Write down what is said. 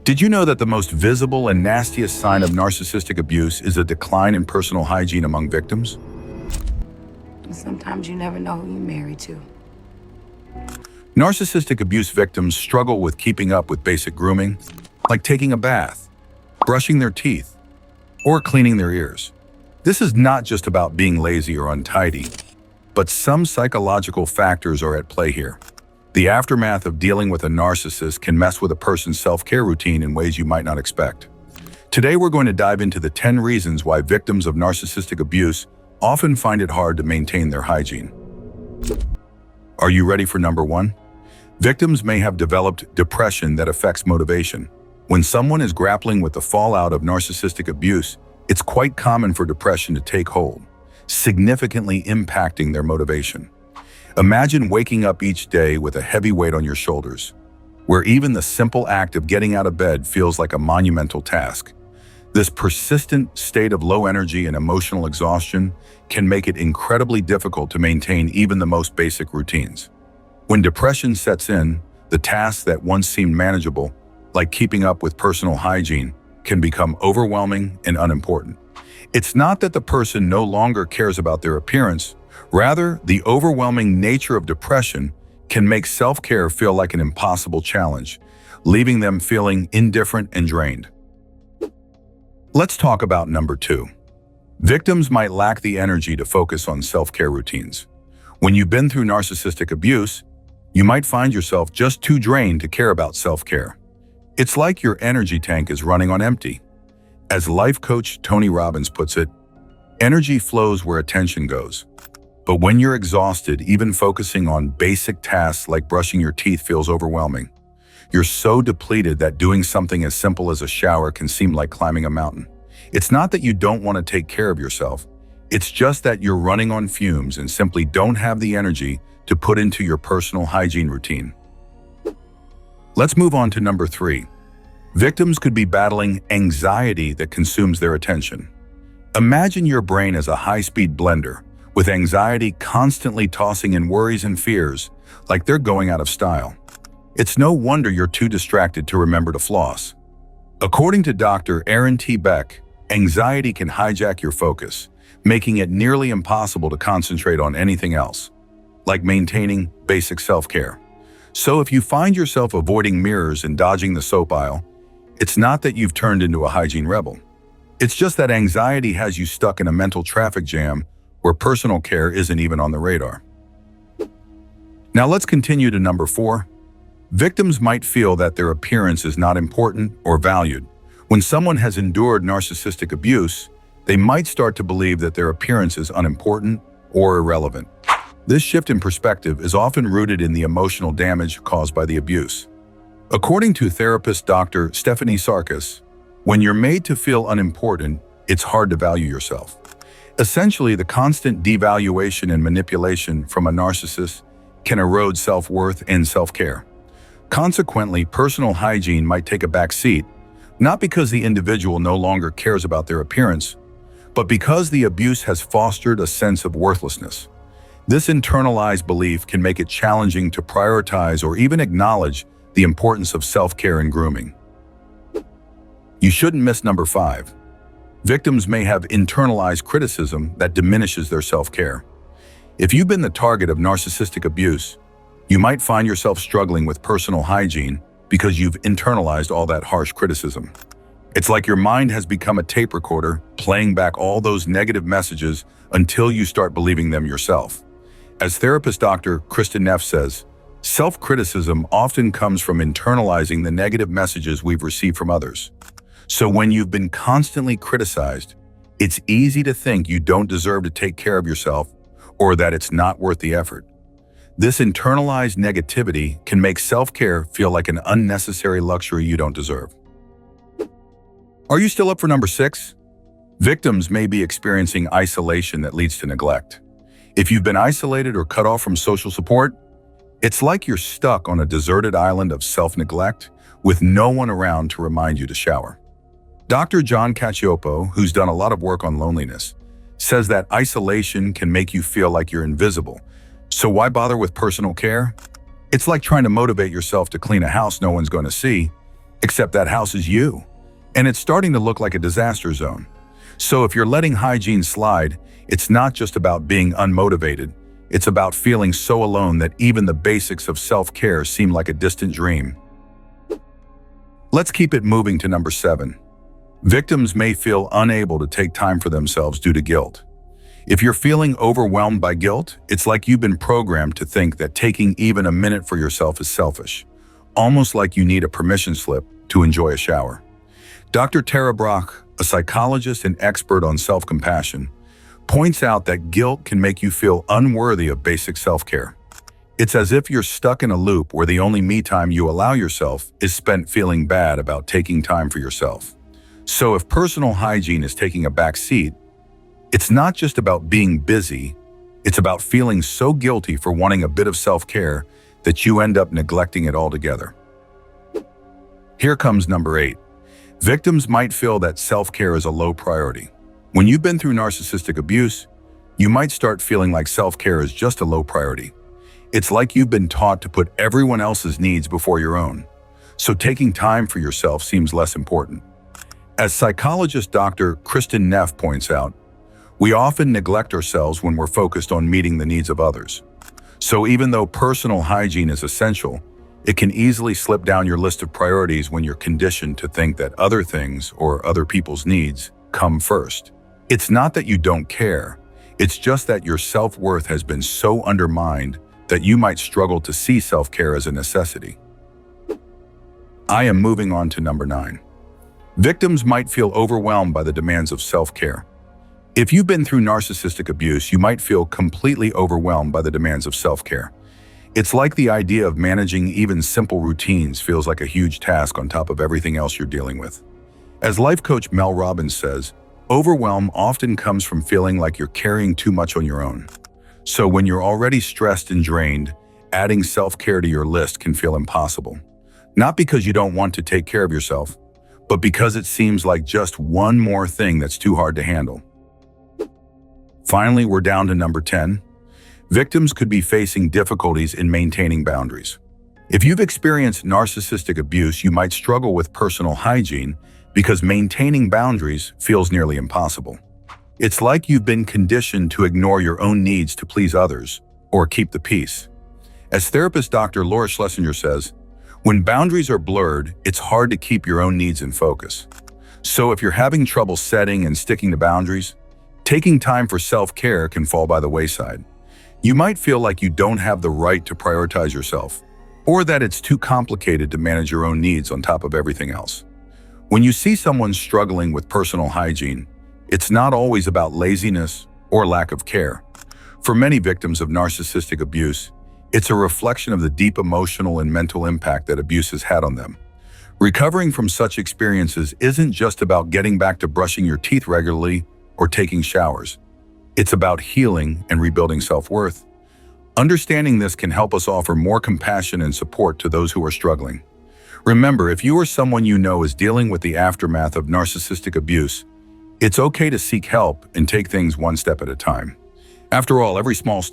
Did you know that the most visible and nastiest sign of narcissistic abuse is a decline in personal hygiene among victims? And sometimes you never know who you're married to. Narcissistic abuse victims struggle with keeping up with basic grooming, like taking a bath, brushing their teeth, or cleaning their ears. This is not just about being lazy or untidy, but some psychological factors are at play here. The aftermath of dealing with a narcissist can mess with a person's self-care routine in ways you might not expect. Today, we're going to dive into the 10 reasons why victims of narcissistic abuse often find it hard to maintain their hygiene. Are you ready for number 1? Victims may have developed depression that affects motivation. When someone is grappling with the fallout of narcissistic abuse, it's quite common for depression to take hold, significantly impacting their motivation. Imagine waking up each day with a heavy weight on your shoulders, where even the simple act of getting out of bed feels like a monumental task. This persistent state of low energy and emotional exhaustion can make it incredibly difficult to maintain even the most basic routines. When depression sets in, the tasks that once seemed manageable, like keeping up with personal hygiene, can become overwhelming and unimportant. It's not that the person no longer cares about their appearance. Rather, the overwhelming nature of depression can make self-care feel like an impossible challenge, leaving them feeling indifferent and drained. Let's talk about number 2. Victims might lack the energy to focus on self-care routines. When you've been through narcissistic abuse, you might find yourself just too drained to care about self-care. It's like your energy tank is running on empty. As life coach Tony Robbins puts it, energy flows where attention goes. But when you're exhausted, even focusing on basic tasks like brushing your teeth feels overwhelming. You're so depleted that doing something as simple as a shower can seem like climbing a mountain. It's not that you don't want to take care of yourself. It's just that you're running on fumes and simply don't have the energy to put into your personal hygiene routine. Let's move on to number 3. Victims could be battling anxiety that consumes their attention. Imagine your brain as a high-speed blender, with anxiety constantly tossing in worries and fears, like they're going out of style. It's no wonder you're too distracted to remember to floss. According to Dr. Aaron T. Beck, anxiety can hijack your focus, making it nearly impossible to concentrate on anything else, like maintaining basic self-care. So if you find yourself avoiding mirrors and dodging the soap aisle, it's not that you've turned into a hygiene rebel. It's just that anxiety has you stuck in a mental traffic jam where personal care isn't even on the radar. Now let's continue to number 4. Victims might feel that their appearance is not important or valued. When someone has endured narcissistic abuse, they might start to believe that their appearance is unimportant or irrelevant. This shift in perspective is often rooted in the emotional damage caused by the abuse. According to therapist Dr. Stephanie Sarkis, when you're made to feel unimportant, it's hard to value yourself. Essentially, the constant devaluation and manipulation from a narcissist can erode self-worth and self-care. Consequently, personal hygiene might take a back seat, not because the individual no longer cares about their appearance, but because the abuse has fostered a sense of worthlessness. This internalized belief can make it challenging to prioritize or even acknowledge the importance of self-care and grooming. You shouldn't miss number 5. Victims may have internalized criticism that diminishes their self-care. If you've been the target of narcissistic abuse, you might find yourself struggling with personal hygiene because you've internalized all that harsh criticism. It's like your mind has become a tape recorder, playing back all those negative messages until you start believing them yourself. As therapist Dr. Kristen Neff says, self-criticism often comes from internalizing the negative messages we've received from others. So when you've been constantly criticized, it's easy to think you don't deserve to take care of yourself or that it's not worth the effort. This internalized negativity can make self-care feel like an unnecessary luxury you don't deserve. Are you still up for number 6? Victims may be experiencing isolation that leads to neglect. If you've been isolated or cut off from social support, it's like you're stuck on a deserted island of self-neglect with no one around to remind you to shower. Dr. John Cacioppo, who's done a lot of work on loneliness, says that isolation can make you feel like you're invisible. So why bother with personal care? It's like trying to motivate yourself to clean a house no one's going to see. Except that house is you, and it's starting to look like a disaster zone. So if you're letting hygiene slide, it's not just about being unmotivated. It's about feeling so alone that even the basics of self-care seem like a distant dream. Let's keep it moving to number 7. Victims may feel unable to take time for themselves due to guilt. If you're feeling overwhelmed by guilt, it's like you've been programmed to think that taking even a minute for yourself is selfish, almost like you need a permission slip to enjoy a shower. Dr. Tara Brach, a psychologist and expert on self-compassion, points out that guilt can make you feel unworthy of basic self-care. It's as if you're stuck in a loop where the only me time you allow yourself is spent feeling bad about taking time for yourself. So if personal hygiene is taking a back seat, it's not just about being busy, it's about feeling so guilty for wanting a bit of self-care that you end up neglecting it altogether. Here comes number 8. Victims might feel that self-care is a low priority. When you've been through narcissistic abuse, you might start feeling like self-care is just a low priority. It's like you've been taught to put everyone else's needs before your own, so taking time for yourself seems less important. As psychologist Dr. Kristen Neff points out, we often neglect ourselves when we're focused on meeting the needs of others. So even though personal hygiene is essential, it can easily slip down your list of priorities when you're conditioned to think that other things or other people's needs come first. It's not that you don't care, it's just that your self-worth has been so undermined that you might struggle to see self-care as a necessity. I am moving on to number 9. Victims might feel overwhelmed by the demands of self-care. If you've been through narcissistic abuse, you might feel completely overwhelmed by the demands of self-care. It's like the idea of managing even simple routines feels like a huge task on top of everything else you're dealing with. As life coach Mel Robbins says, overwhelm often comes from feeling like you're carrying too much on your own. So when you're already stressed and drained, adding self-care to your list can feel impossible. Not because you don't want to take care of yourself, but because it seems like just one more thing that's too hard to handle. Finally, we're down to number 10. Victims could be facing difficulties in maintaining boundaries. If you've experienced narcissistic abuse, you might struggle with personal hygiene because maintaining boundaries feels nearly impossible. It's like you've been conditioned to ignore your own needs to please others or keep the peace. As therapist Dr. Laura Schlesinger says, when boundaries are blurred, it's hard to keep your own needs in focus. So if you're having trouble setting and sticking to boundaries, taking time for self-care can fall by the wayside. You might feel like you don't have the right to prioritize yourself, or that it's too complicated to manage your own needs on top of everything else. When you see someone struggling with personal hygiene, it's not always about laziness or lack of care. For many victims of narcissistic abuse, it's a reflection of the deep emotional and mental impact that abuse has had on them. Recovering from such experiences isn't just about getting back to brushing your teeth regularly or taking showers. It's about healing and rebuilding self-worth. Understanding this can help us offer more compassion and support to those who are struggling. Remember, if you or someone you know is dealing with the aftermath of narcissistic abuse, it's okay to seek help and take things one step at a time. After all, every small step